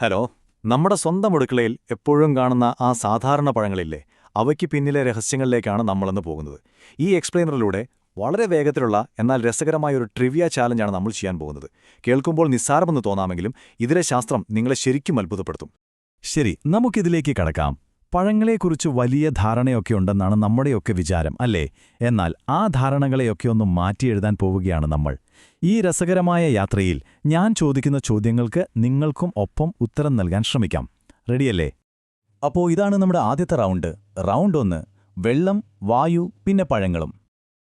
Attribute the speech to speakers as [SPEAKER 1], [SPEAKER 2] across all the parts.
[SPEAKER 1] Hello. നമ്മുടെ സ്വന്തം അടുക്കളയിൽ എപ്പോഴും കാണുന്ന ആ സാധാരണ പഴങ്ങളില്ലേ, അവയ്ക്ക് പിന്നിലെ രഹസ്യങ്ങളിലേക്കാണ് നമ്മളിന്ന് പോകുന്നത്. ഈ എക്സ്പ്ലെയിനറിലൂടെ വളരെ വേഗത്തിലുള്ള എന്നാൽ രസകരമായ ഒരു ട്രിവിയ ചാലഞ്ചാണ് നമ്മൾ ചെയ്യാൻ പോകുന്നത്. കേൾക്കുമ്പോൾ നിസ്സാരമെന്ന് തോന്നാമെങ്കിലും ഇതിലെ ശാസ്ത്രം നിങ്ങളെ ശരിക്കും അത്ഭുതപ്പെടുത്തും.
[SPEAKER 2] ശരി, നമുക്കിതിലേക്ക് കടക്കാം. പഴങ്ങളെക്കുറിച്ച് വലിയ ധാരണയൊക്കെ ഉണ്ടെന്നാണ് നമ്മുടെയൊക്കെ വിചാരം, അല്ലേ? എന്നാൽ ആ ധാരണകളെയൊക്കെ ഒന്ന് മാറ്റിയെഴുതാൻ പോവുകയാണ് നമ്മൾ. ഈ രസകരമായ യാത്രയിൽ ഞാൻ ചോദിക്കുന്ന ചോദ്യങ്ങൾക്ക് നിങ്ങൾക്കും ഒപ്പം ഉത്തരം നൽകാൻ ശ്രമിക്കാം. റെഡിയല്ലേ? അപ്പോൾ ഇതാണ് നമ്മുടെ ആദ്യത്തെ റൗണ്ട്. റൗണ്ട് 1: വെള്ളം, വായു, പിന്നെ പഴങ്ങളും.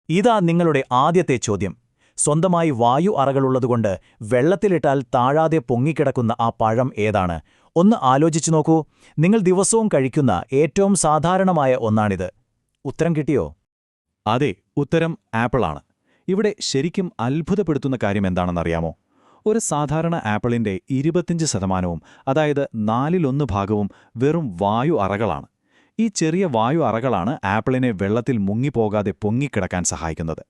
[SPEAKER 3] ഇതാ നിങ്ങളുടെ ആദ്യത്തെ ചോദ്യം. സ്വന്തമായി വായു അറകളുള്ളതുകൊണ്ട് വെള്ളത്തിലിട്ടാൽ താഴാതെ പൊങ്ങിക്കിടക്കുന്ന ആ പഴം ഏതാണ്? ഒന്ന് ആലോചിച്ചു നോക്കൂ. നിങ്ങൾ ദിവസവും കഴിക്കുന്ന ഏറ്റവും സാധാരണമായ ഒന്നാണിത്. ഉത്തരം കിട്ടിയോ?
[SPEAKER 1] അതെ, ഉത്തരം ആപ്പിളാണ്. ഇവിടെ ശരിക്കും അത്ഭുതപ്പെടുത്തുന്ന കാര്യം എന്താണെന്നറിയാമോ? ഒരു സാധാരണ ആപ്പിളിന്റെ 25%, അതായത് 1/4 ഭാഗവും വെറും വായു അറകളാണ്. ഈ ചെറിയ വായു അറകളാണ് ആപ്പിളിനെ വെള്ളത്തിൽ മുങ്ങിപ്പോകാതെ പൊങ്ങിക്കിടക്കാൻ സഹായിക്കുന്നത്.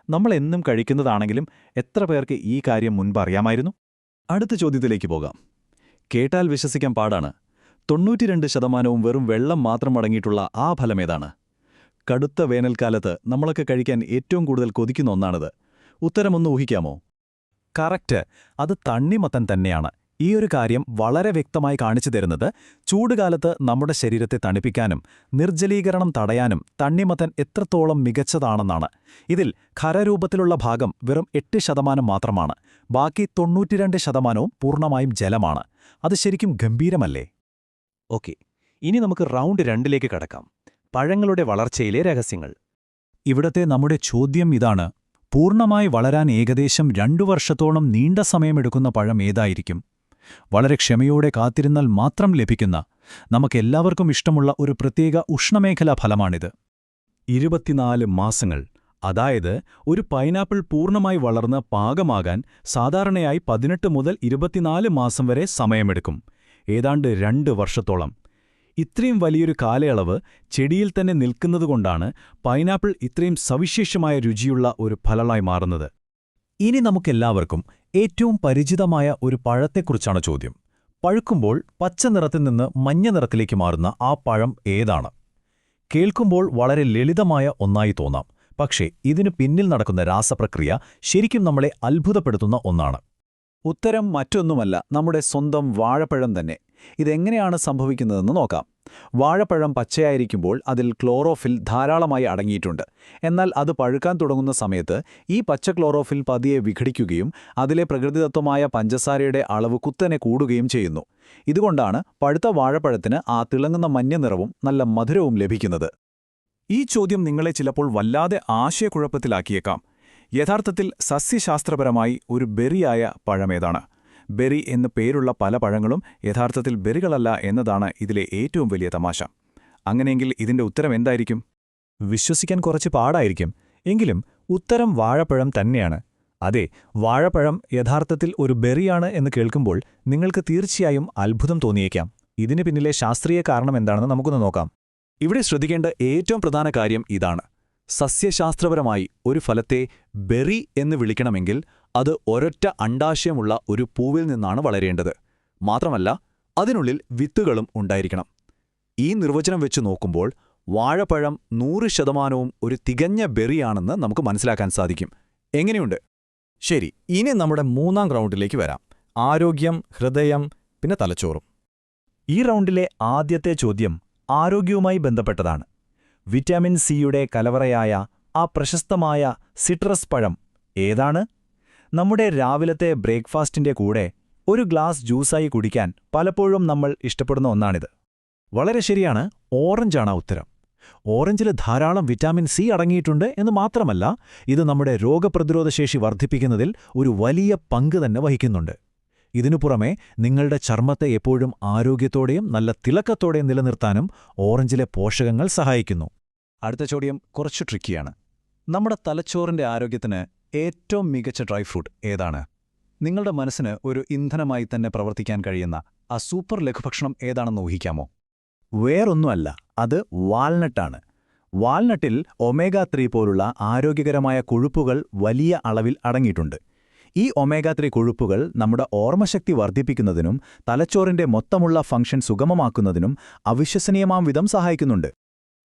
[SPEAKER 1] നമ്മൾ എന്നും കഴിക്കുന്നതാണെങ്കിലും എത്ര പേർക്ക് ഈ കാര്യം മുൻപ് അറിയാമായിരുന്നു?
[SPEAKER 2] അടുത്ത ചോദ്യത്തിലേക്ക് പോകാം. കേട്ടാൽ വിശ്വസിക്കാൻ പാടാണ്. 92% വെറും വെള്ളം മാത്രം അടങ്ങിയിട്ടുള്ള ആ ഫലമേതാണ്? കടുത്ത വേനൽക്കാലത്ത് നമ്മളൊക്കെ കഴിക്കാൻ ഏറ്റവും കൂടുതൽ കൊതിക്കുന്ന ഒന്നാണിത്. ഉത്തരമൊന്ന് ഊഹിക്കാമോ? കറക്റ്റ്, അത് തണ്ണിമത്തൻ തന്നെയാണ്. ഈ ഒരു കാര്യം വളരെ വ്യക്തമായി കാണിച്ചു തരുന്നത് ചൂടുകാലത്ത് നമ്മുടെ ശരീരത്തെ തണുപ്പിക്കാനും നിർജ്ജലീകരണം തടയാനും തണ്ണിമത്തൻ എത്രത്തോളം മികച്ചതാണെന്നാണ്. ഇതിൽ ഖരരൂപത്തിലുള്ള ഭാഗം വെറും 8% മാത്രമാണ്. ബാക്കി 92% പൂർണ്ണമായും ജലമാണ്. അത് ശരിക്കും ഗംഭീരമല്ലേ?
[SPEAKER 3] ഓക്കെ, ഇനി നമുക്ക് റൗണ്ട് 2ലേക്ക് കടക്കാം. പഴങ്ങളുടെ വളർച്ചയിലെ രഹസ്യങ്ങൾ.
[SPEAKER 2] ഇവിടത്തെ നമ്മുടെ ചോദ്യം ഇതാണ്: പൂർണ്ണമായി വളരാൻ ഏകദേശം 2 വർഷത്തോളം നീണ്ട സമയമെടുക്കുന്ന പഴം ഏതായിരിക്കും? വളരെ ക്ഷമയോടെ കാത്തിരുന്നാൽ മാത്രം ലഭിക്കുന്ന, നമുക്കെല്ലാവർക്കും ഇഷ്ടമുള്ള ഒരു പ്രത്യേക ഉഷ്ണമേഖലാ ഫലമാണിത്. 24 മാസങ്ങൾ. അതായത് ഒരു പൈനാപ്പിൾ പൂർണ്ണമായി വളർന്ന് പാകമാകാൻ സാധാരണയായി 18 മുതൽ 24 മാസം വരെ സമയമെടുക്കും. ഏതാണ്ട് 2 വർഷത്തോളം. ഇത്രയും വലിയൊരു കാലയളവ് ചെടിയിൽ തന്നെ നിൽക്കുന്നതുകൊണ്ടാണ് പൈനാപ്പിൾ ഇത്രയും സവിശേഷമായ രുചിയുള്ള ഒരു ഫലമായി മാറുന്നത്. ഇനി നമുക്കെല്ലാവർക്കും ഏറ്റവും പരിചിതമായ ഒരു പഴത്തെക്കുറിച്ചാണ് ചോദ്യം. പഴുക്കുമ്പോൾ പച്ച നിറത്തിൽ നിന്ന് മഞ്ഞ നിറത്തിലേക്ക് മാറുന്ന ആ പഴം ഏതാണ്? കേൾക്കുമ്പോൾ വളരെ ലളിതമായ ഒന്നായി തോന്നാം, പക്ഷേ ഇതിനു പിന്നിൽ നടക്കുന്ന രാസപ്രക്രിയ ശരിക്കും നമ്മളെ അത്ഭുതപ്പെടുത്തുന്ന ഒന്നാണ്.
[SPEAKER 1] ഉത്തരം മറ്റൊന്നുമല്ല, നമ്മുടെ സ്വന്തം വാഴപ്പഴം തന്നെ. ഇതെങ്ങനെയാണ് സംഭവിക്കുന്നതെന്ന് നോക്കാം. വാഴപ്പഴം പച്ചയായിരിക്കുമ്പോൾ അതിൽ ക്ലോറോഫിൽ ധാരാളമായി അടങ്ങിയിട്ടുണ്ട്. എന്നാൽ അത് പഴുക്കാൻ തുടങ്ങുന്ന സമയത്ത് ഈ പച്ച ക്ലോറോഫിൽ പതിയെ വിഘടിക്കുകയും അതിലെ പ്രകൃതിദത്തമായ പഞ്ചസാരയുടെ അളവ് കുത്തനെ കൂടുകയും ചെയ്യുന്നു. ഇതുകൊണ്ടാണ് പഴുത്ത വാഴപ്പഴത്തിന് ആ തിളങ്ങുന്ന മഞ്ഞ നിറവും നല്ല മധുരവും ലഭിക്കുന്നത്. ഈ ചോദ്യം നിങ്ങളെ ചിലപ്പോൾ വല്ലാതെ ആശയക്കുഴപ്പത്തിലാക്കിയേക്കാം. യഥാർത്ഥത്തിൽ സസ്യശാസ്ത്രപരമായി ഒരു ബെറിയായ പഴമേതാണ്? ബെറി എന്ന് പേരുള്ള പല പഴങ്ങളും യഥാർത്ഥത്തിൽ ബെറികളല്ല എന്നതാണ് ഇതിലെ ഏറ്റവും വലിയ തമാശ. അങ്ങനെയെങ്കിൽ ഇതിന്റെ ഉത്തരം എന്തായിരിക്കും?
[SPEAKER 2] വിശ്വസിക്കാൻ കുറച്ച് പാടായിരിക്കും, എങ്കിലും ഉത്തരം വാഴപ്പഴം തന്നെയാണ്. അതെ, വാഴപ്പഴം യഥാർത്ഥത്തിൽ ഒരു ബെറിയാണ് എന്ന് കേൾക്കുമ്പോൾ നിങ്ങൾക്ക് തീർച്ചയായും അത്ഭുതം തോന്നിയേക്കാം. ഇതിന് പിന്നിലെ ശാസ്ത്രീയ കാരണം എന്താണെന്ന് നമുക്കൊന്ന് നോക്കാം.
[SPEAKER 1] ഇവിടെ ശ്രദ്ധിക്കേണ്ട ഏറ്റവും പ്രധാന കാര്യം ഇതാണ്: സസ്യശാസ്ത്രപരമായി ഒരു ഫലത്തെ ബെറി എന്ന് വിളിക്കണമെങ്കിൽ അത് ഒരൊറ്റ അണ്ഡാശയമുള്ള ഒരു പൂവിൽ നിന്നാണ് വളരേണ്ടത്. മാത്രമല്ല, അതിനുള്ളിൽ വിത്തുകളും ഉണ്ടായിരിക്കണം. ഈ നിർവചനം വെച്ച് നോക്കുമ്പോൾ വാഴപ്പഴം 100% ഒരു തികഞ്ഞ ബെറിയാണെന്ന് നമുക്ക് മനസ്സിലാക്കാൻ സാധിക്കും. എങ്ങനെയുണ്ട്?
[SPEAKER 2] ശരി, ഇനി നമ്മുടെ 3ാം റൗണ്ടിലേക്ക് വരാം. ആരോഗ്യം, ഹൃദയം, പിന്നെ തലച്ചോറും. ഈ റൗണ്ടിലെ ആദ്യത്തെ ചോദ്യം ആരോഗ്യവുമായി ബന്ധപ്പെട്ടതാണ്. വിറ്റാമിൻ സിയുടെ കലവറയായ ആ പ്രശസ്തമായ സിട്രസ് പഴം ഏതാണ്? നമ്മുടെ രാവിലത്തെ ബ്രേക്ക്ഫാസ്റ്റിന്റെ കൂടെ ഒരു ഗ്ലാസ് ജ്യൂസായി കുടിക്കാൻ പലപ്പോഴും നമ്മൾ ഇഷ്ടപ്പെടുന്ന ഒന്നാണിത്. വളരെ ശരിയാണ്, ഓറഞ്ചാണ് ഉത്തരം. ഓറഞ്ചിൽ ധാരാളം വിറ്റാമിൻ സി അടങ്ങിയിട്ടുണ്ട് എന്ന് മാത്രമല്ല, ഇത് നമ്മുടെ രോഗപ്രതിരോധശേഷി വർദ്ധിപ്പിക്കുന്നതിൽ ഒരു വലിയ പങ്ക് തന്നെ വഹിക്കുന്നുണ്ട്. ഇതിനു പുറമെ നിങ്ങളുടെ ചർമ്മത്തെ എപ്പോഴും ആരോഗ്യത്തോടെയും നല്ല തിളക്കത്തോടെയും നിലനിർത്താനും ഓറഞ്ചിലെ പോഷകങ്ങൾ സഹായിക്കുന്നു.
[SPEAKER 1] അടുത്ത ചോദ്യം കുറച്ച് ട്രിക്കിയാണ്. നമ്മുടെ തലച്ചോറിന്റെ ആരോഗ്യത്തിന് ഏറ്റവും മികച്ച ഡ്രൈ ഫ്രൂട്ട് ഏതാണ്? നിങ്ങളുടെ മനസ്സിന് ഒരു ഇന്ധനമായി തന്നെ പ്രവർത്തിക്കാൻ കഴിയുന്ന ആ സൂപ്പർ ലഘുഭക്ഷണം ഏതാണെന്ന് ഊഹിക്കാമോ?
[SPEAKER 2] വേറൊന്നുമല്ല, അത് വാൾനട്ടാണ്. വാൾനട്ടിൽ ഒമേഗ 3 പോലുള്ള ആരോഗ്യകരമായ കൊഴുപ്പുകൾ വലിയ അളവിൽ അടങ്ങിയിട്ടുണ്ട്. ഈ ഒമേഗ 3 കൊഴുപ്പുകൾ നമ്മുടെ ഓർമ്മശക്തി വർദ്ധിപ്പിക്കുന്നതിനും തലച്ചോറിന്റെ മൊത്തമുള്ള ഫംഗ്ഷൻ സുഗമമാക്കുന്നതിനും അവിശ്വസനീയമാം വിധം സഹായിക്കുന്നുണ്ട്.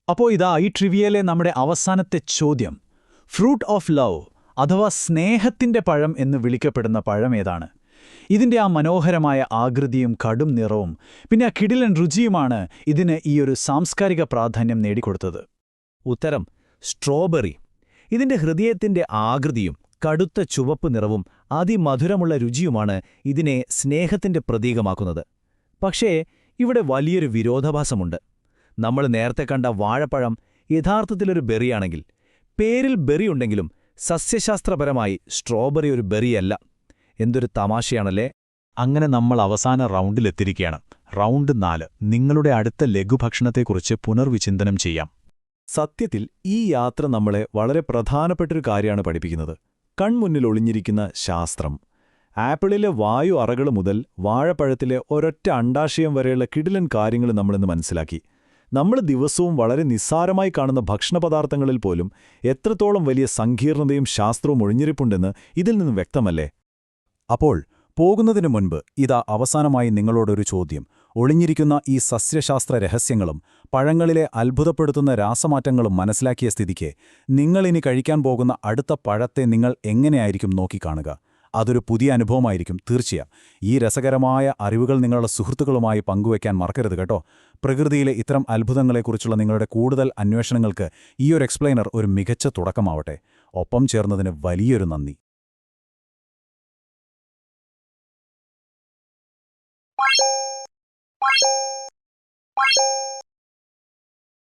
[SPEAKER 1] അപ്പോൾ ഇതാ ഈ ട്രിവിയയിലെ നമ്മുടെ അവസാനത്തെ ചോദ്യം. ഫ്രൂട്ട് ഓഫ് ലവ് അഥവാ സ്നേഹത്തിന്റെ പഴം എന്ന് വിളിക്കപ്പെടുന്ന പഴം ഏതാണ്? ഇതിന്റെ ആ മനോഹരമായ ആകൃതിയും കടും നിറവും പിന്നെ ആ കിടിലൻ രുചിയുമാണ് ഇതിന് ഈയൊരു സാംസ്കാരിക പ്രാധാന്യം നേടിക്കൊടുത്തത്.
[SPEAKER 3] ഉത്തരം സ്ട്രോബെറി. ഇതിന്റെ ഹൃദയത്തിന്റെ ആകൃതിയും കടുത്ത ചുവപ്പ് നിറവും അതിമധുരമുള്ള രുചിയുമാണ് ഇതിനെ സ്നേഹത്തിന്റെ പ്രതീകമാക്കുന്നത്. പക്ഷേ ഇവിടെ വലിയൊരു വിരോധാഭാസമുണ്ട്. നമ്മൾ നേരത്തെ കണ്ട വാഴപ്പഴം യഥാർത്ഥത്തിലൊരു ബെറിയാണെങ്കിൽ, പേരിൽ ബെറി ഉണ്ടെങ്കിലും സസ്യശാസ്ത്രപരമായി സ്ട്രോബെറി ഒരു ബെറിയല്ല. എന്തൊരു തമാശയാണല്ലേ.
[SPEAKER 2] അങ്ങനെ നമ്മൾ അവസാന റൗണ്ടിലെത്തിയിരിക്കുകയാണ്. റൗണ്ട് 4. നിങ്ങളുടെ അടുത്ത ലഘുഭക്ഷണത്തെക്കുറിച്ച് പുനർവിചിന്തനം ചെയ്യാം. സത്യത്തിൽ ഈ യാത്ര നമ്മളെ വളരെ പ്രധാനപ്പെട്ടൊരു കാര്യമാണ് പഠിപ്പിക്കുന്നത്. കൺമുന്നിൽ ഒളിഞ്ഞിരിക്കുന്ന ശാസ്ത്രം. ആപ്പിളിലെ വായു അറകൾ മുതൽ വാഴപ്പഴത്തിലെ ഒരൊറ്റ അണ്ഡാശയം വരെയുള്ള കിടിലൻ കാര്യങ്ങൾ നമ്മളിന്ന് മനസ്സിലാക്കി. നമ്മൾ ദിവസവും വളരെ നിസ്സാരമായി കാണുന്ന ഭക്ഷണപദാർത്ഥങ്ങളിൽ പോലും എത്രത്തോളം വലിയ സങ്കീർണതയും ശാസ്ത്രവും ഒളിഞ്ഞിരിപ്പുണ്ടെന്ന് ഇതിൽ നിന്ന് വ്യക്തമല്ലേ? അപ്പോൾ പോകുന്നതിനു മുൻപ് ഇതാ അവസാനമായി നിങ്ങളോടൊരു ചോദ്യം. ഒളിഞ്ഞിരിക്കുന്ന ഈ സസ്യശാസ്ത്ര രഹസ്യങ്ങളും പഴങ്ങളിലെ അത്ഭുതപ്പെടുത്തുന്ന രാസമാറ്റങ്ങളും മനസ്സിലാക്കിയ സ്ഥിതിക്ക് നിങ്ങളിനി കഴിക്കാൻ പോകുന്ന അടുത്ത പഴത്തെ നിങ്ങൾ എങ്ങനെയായിരിക്കും നോക്കിക്കാണുക? അതൊരു പുതിയ അനുഭവമായിരിക്കും തീർച്ചയായും. ഈ രസകരമായ അറിവുകൾ നിങ്ങളുടെ സുഹൃത്തുക്കളുമായി പങ്കുവയ്ക്കാൻ മറക്കരുത് കേട്ടോ. പ്രകൃതിയിലെ ഇത്തരം അത്ഭുതങ്ങളെക്കുറിച്ചുള്ള നിങ്ങളുടെ കൂടുതൽ അന്വേഷണങ്ങൾക്ക് ഈയൊരു എക്സ്പ്ലെയിനർ ഒരു മികച്ച തുടക്കമാവട്ടെ. ഒപ്പം ചേർന്നതിന് വലിയൊരു നന്ദി.